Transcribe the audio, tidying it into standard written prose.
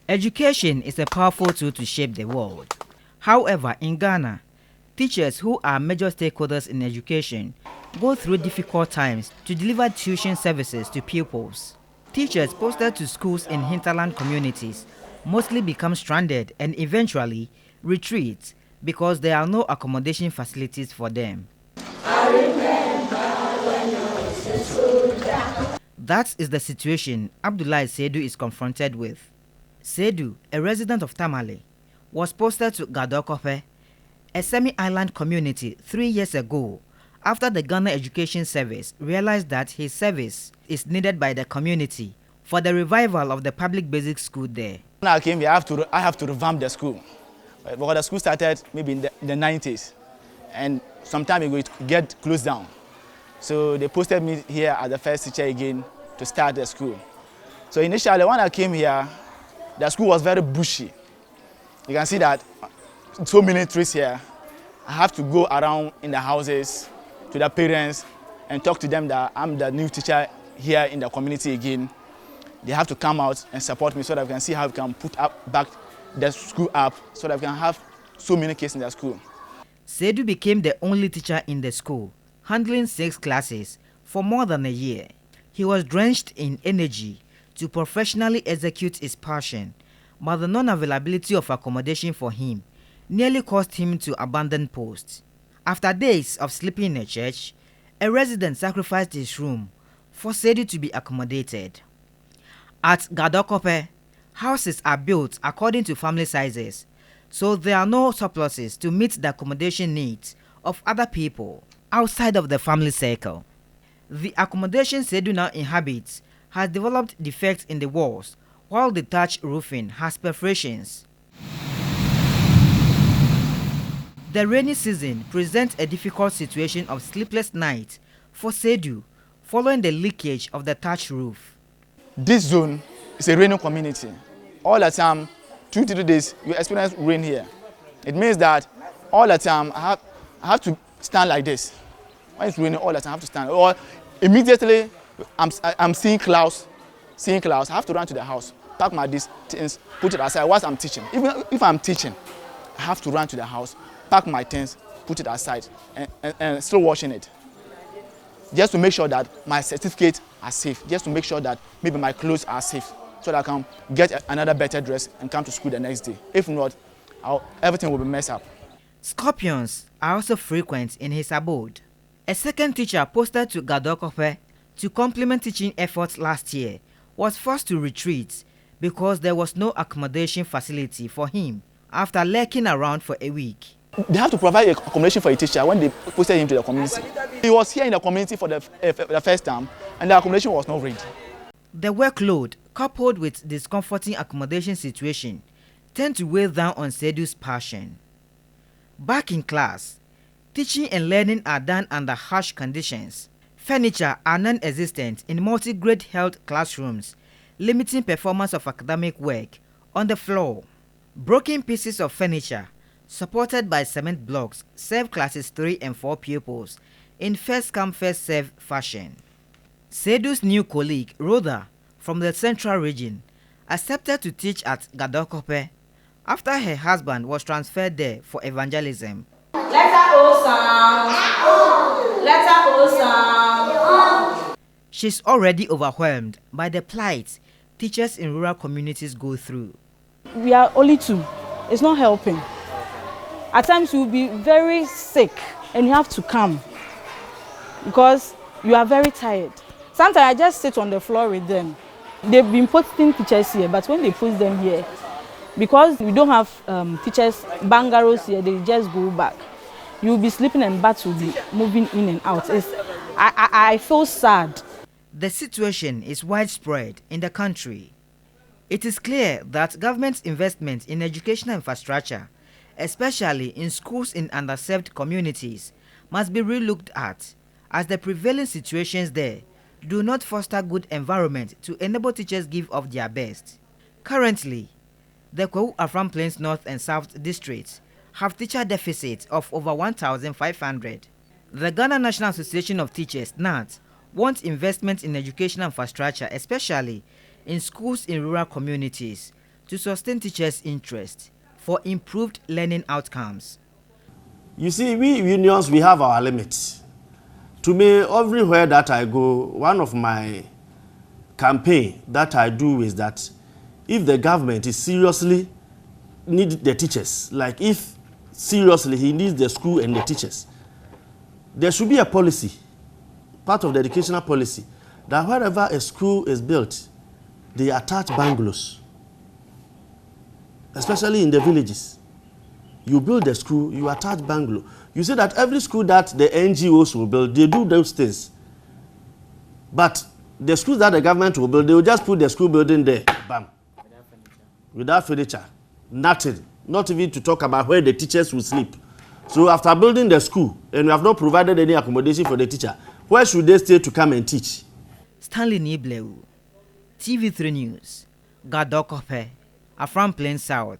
Education is a powerful tool to shape the world. However, in Ghana, teachers who are major stakeholders in education go through difficult times to deliver tuition services to pupils. Teachers posted to schools in hinterland communities mostly become stranded and eventually retreat because there are no accommodation facilities for them. That is the situation Abdullahi Seydou is confronted with. Seydou, a resident of Tamale, was posted to Gadokope, a semi-island community 3 years ago after the Ghana Education Service realized that his service is needed by the community for the revival of the public basic school there. When I came here, I have to revamp the school. Because the school started maybe in the 90s, and sometime ago it get closed down. So they posted me here as the first teacher again to start the school. So initially when I came here, the school was very bushy. You can see that so many trees here. I have to go around in the houses to the parents and talk to them that I'm the new teacher here in the community again. They have to come out and support me so that we can see how we can put back the school up so that we can have so many kids in the school. Seydou became the only teacher in the school, handling 6 classes for more than a year. He was drenched in energy to professionally execute his passion, but the non-availability of accommodation for him nearly caused him to abandon post. After days of sleeping in a church, a resident sacrificed his room for Seydou to be accommodated. At Gadokope, houses are built according to family sizes, so there are no surpluses to meet the accommodation needs of other people outside of the family circle. The accommodation Seydou now inhabits has developed defects in the walls, while the thatch roofing has perforations. The rainy season presents a difficult situation of sleepless nights for Seydou following the leakage of the thatch roof. This zone is a raining community. All the time, 2 to 3 days, you experience rain here. It means that all the time I have to stand like this. When it's raining all the time, I have to stand. Or immediately I'm seeing clouds. I have to run to the house, pack my things, put it aside whilst I'm teaching. Even if I'm teaching, I have to run to the house, pack my things, put it aside, and still washing it. Just to make sure that my certificates are safe, just to make sure that maybe my clothes are safe, so that I can get another better dress and come to school the next day. If not, everything will be messed up. Scorpions are also frequent in his abode. A second teacher posted to Gadokope to complement teaching efforts last year was forced to retreat because there was no accommodation facility for him after lurking around for a week. They have to provide accommodation for a teacher when they posted him to the community. He was here in the community for the first time, and the accommodation was not ready. The workload, coupled with discomforting accommodation situation, tend to weigh down on Seydou's passion. Back in class, teaching and learning are done under harsh conditions. Furniture are non-existent in multi-grade held classrooms, limiting performance of academic work on the floor. Broken pieces of furniture, supported by cement blocks, serve classes 3 and 4 pupils in first-come, first-served fashion. Seydou's new colleague, Rhoda, from the Central Region, accepted to teach at Gadokope after her husband was transferred there for evangelism. Letter O sound. Letter O sound. She's already overwhelmed by the plight teachers in rural communities go through. We are only 2. It's not helping. At times you will be very sick and you have to come because you are very tired. Sometimes I just sit on the floor with them. They've been putting teachers here, but when they put them here, because we don't have teachers, bungalows here, they just go back. You'll be sleeping and bats will be moving in and out. I feel sad. The situation is widespread in the country. It is clear that government's investment in educational infrastructure, especially in schools in underserved communities, must be relooked at, as the prevailing situations there do not foster good environment to enable teachers give of their best. Currently, the Kwahu Afram Plains North and South districts have teacher deficits of over 1,500. The Ghana National Association of Teachers, GNAT, wants investment in educational infrastructure, especially in schools in rural communities, to sustain teachers' interest for improved learning outcomes. You see, we unions, we have our limits. To me, everywhere that I go, one of my campaign that I do is that if the government is seriously need the teachers, like if seriously he needs the school and the teachers, there should be a policy, part of the educational policy, that wherever a school is built, they attach bungalows, especially in the villages. You build a school, you attach bungalow. You see that every school that the NGOs will build, they do those things. But the schools that the government will build, they will just put the school building there, bam, without furniture, nothing, not even to talk about where the teachers will sleep. So after building the school, and we have not provided any accommodation for the teacher, where should they stay to come and teach? Stanley Nibleu, TV3 News, Gadokope, Afram Plain South.